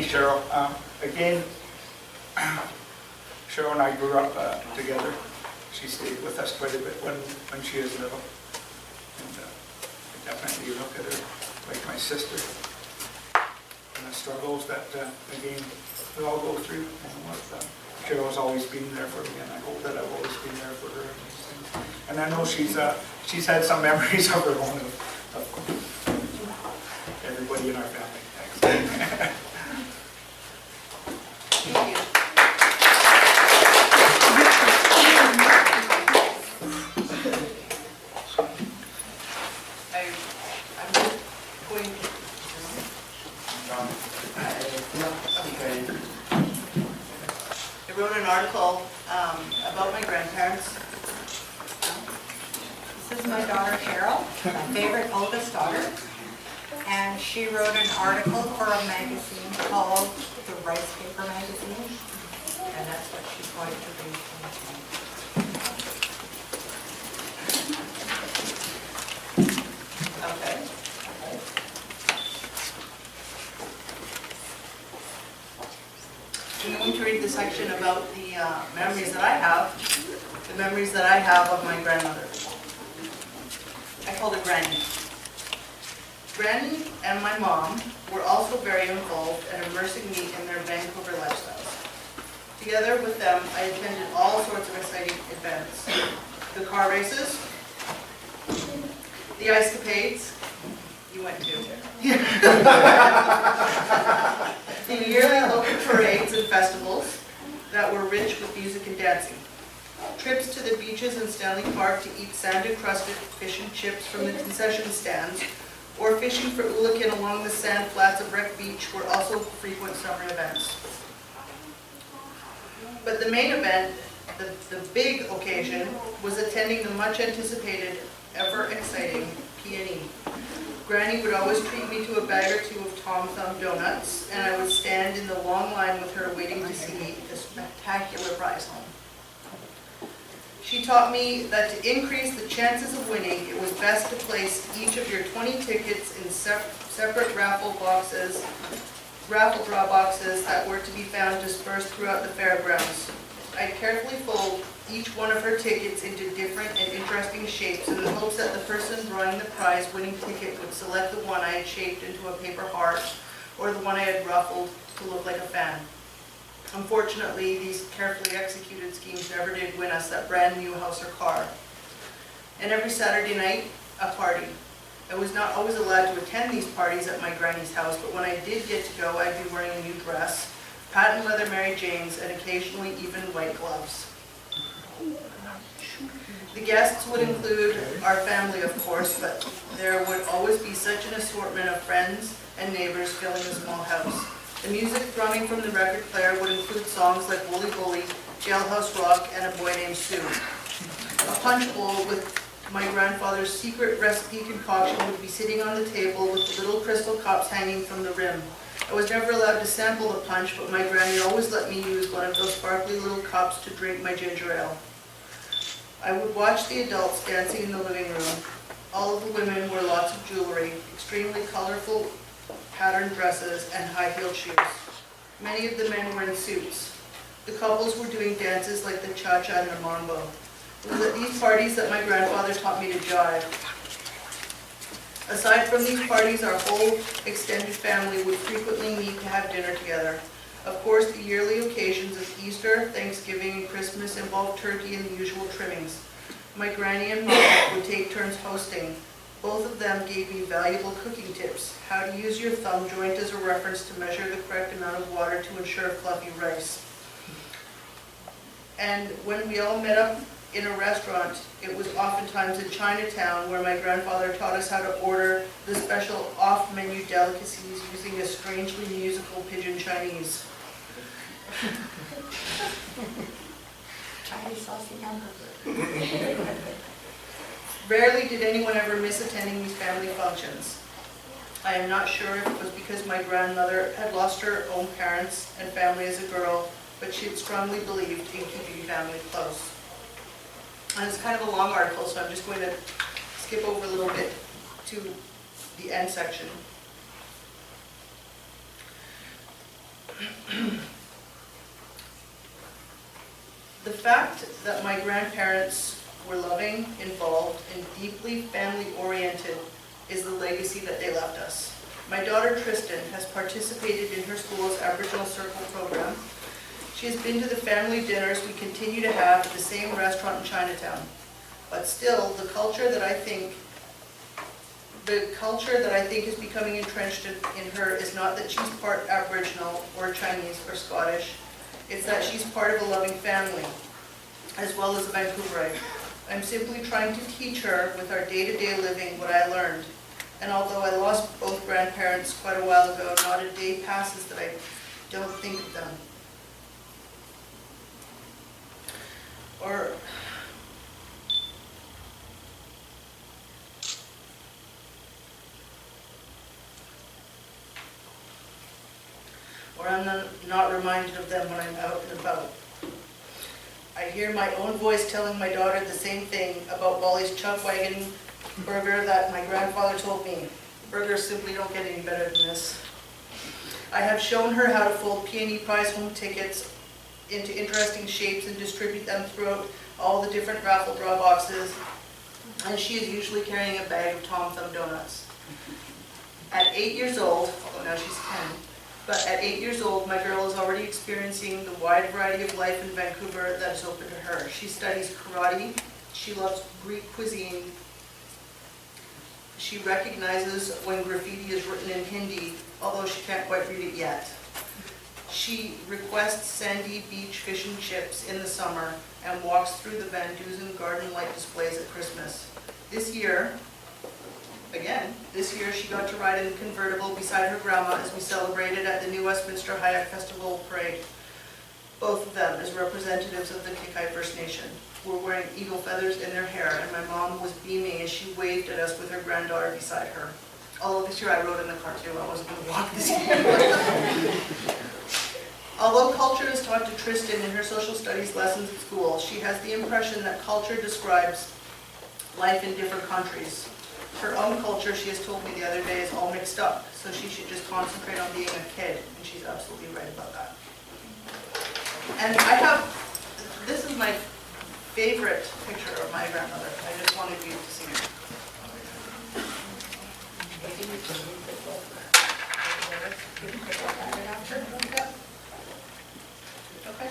Cheryl. Again, Cheryl and I grew up together. She stayed with us quite a bit when she was little. And I definitely look at her like my sister. And the struggles that, again, we all go through. And Cheryl's always been there for me, and I hope that I've always been there for her. And these things. And I know she's had some memories of her own of everybody in our family. Thanks. Thank you. I'm going to... I wrote an article about my grandparents. This is my daughter Cheryl, my favorite oldest daughter, and she wrote an article for a magazine called the Rice Paper Magazine, and that's what she's going to read from. Okay. I'm going to read the section about the memories that I have of my grandmother. I called her Granny. Granny and my mom were also very involved and immersing me in their Vancouver lifestyles. Together with them, I attended all sorts of exciting events. The car races, the ice capades, you went to. The yearly local parades and festivals that were rich with music and dancing. Trips to the beaches in Stanley Park to eat sand-encrusted fish and chips from the concession stands, or fishing for oolakin along the sand flats of Wreck Beach were also frequent summer events. But the main event, the big occasion, was attending the much-anticipated, ever-exciting P&E. Granny would always treat me to a bag or two of Tom Thumb donuts, and I would stand in the long line with her waiting to see the spectacular prize home. She taught me that to increase the chances of winning, it was best to place each of your 20 tickets in separate raffle draw boxes that were to be found dispersed throughout the fairgrounds. I'd carefully fold each one of her tickets into different and interesting shapes in the hopes that the person drawing the prize winning ticket would select the one I had shaped into a paper heart or the one I had ruffled to look like a fan. Unfortunately, these carefully executed schemes never did win us that brand new house or car. And every Saturday night, a party. I was not always allowed to attend these parties at my granny's house, but when I did get to go, I'd be wearing a new dress, patent leather Mary Janes, and occasionally even white gloves. The guests would include our family, of course, but there would always be such an assortment of friends and neighbors filling the small house. The music thrumming from the record player would include songs like Wooly Bully, Jailhouse Rock, and A Boy Named Sue. A punch bowl with my grandfather's secret recipe concoction would be sitting on the table with the little crystal cups hanging from the rim. I was never allowed to sample the punch, but my granny always let me use one of those sparkly little cups to drink my ginger ale. I would watch the adults dancing in the living room. All of the women wore lots of jewelry, extremely colorful patterned dresses, and high-heeled shoes. Many of the men were in suits. The couples were doing dances like the cha-cha and the mambo. It was at these parties that my grandfather taught me to jive. Aside from these parties, our whole extended family would frequently meet to have dinner together. Of course, the yearly occasions of Easter, Thanksgiving, and Christmas involved turkey and the usual trimmings. My granny and mom would take turns hosting. Both of them gave me valuable cooking tips. How to use your thumb joint as a reference to measure the correct amount of water to ensure fluffy rice. And when we all met up in a restaurant, it was oftentimes in Chinatown where my grandfather taught us how to order the special off-menu delicacies using a strangely musical pidgin Chinese. Chinese saucy hamburger. Rarely did anyone ever miss attending these family functions. I am not sure if it was because my grandmother had lost her own parents and family as a girl, but she had strongly believed in keeping family close. And it's kind of a long article, so I'm just going to skip over a little bit to the end section. The fact that my grandparents were loving, involved, and deeply family-oriented is the legacy that they left us. My daughter Tristan has participated in her school's Aboriginal Circle program. She has been to the family dinners we continue to have at the same restaurant in Chinatown. But still, the culture that I think is becoming entrenched in her is not that she's part Aboriginal or Chinese or Scottish. It's that she's part of a loving family, as well as a Vancouverite. I'm simply trying to teach her with our day-to-day living what I learned. And although I lost both grandparents quite a while ago, not a day passes that I don't think of them. Or I'm not reminded of them when I'm out and about. I hear my own voice telling my daughter the same thing about Wally's chuck wagon burger that my grandfather told me. Burgers simply don't get any better than this. I have shown her how to fold Peony Prize home tickets into interesting shapes and distribute them throughout all the different raffle draw boxes, and she is usually carrying a bag of Tom Thumb donuts. At 8 years old, although now she's 10, but at 8 years old, my girl is already experiencing the wide variety of life in Vancouver that is open to her. She studies karate, she loves Greek cuisine, she recognizes when graffiti is written in Hindi, although she can't quite read it yet. She requests sandy beach fish and chips in the summer and walks through the Van Dusen garden light displays at Christmas. This year she got to ride in the convertible beside her grandma as we celebrated at the New Westminster Hayak Festival Parade. Both of them, as representatives of the Kikai First Nation, were wearing eagle feathers in their hair, and my mom was beaming as she waved at us with her granddaughter beside her. Although this year I rode in the car too, I wasn't going to walk this year. Although culture is taught to Tristan in her social studies lessons at school, she has the impression that culture describes life in different countries. Her own culture, she has told me the other day, is all mixed up, so she should just concentrate on being a kid, and she's absolutely right about that. And this is my favorite picture of my grandmother. I just wanted you to see her. Okay.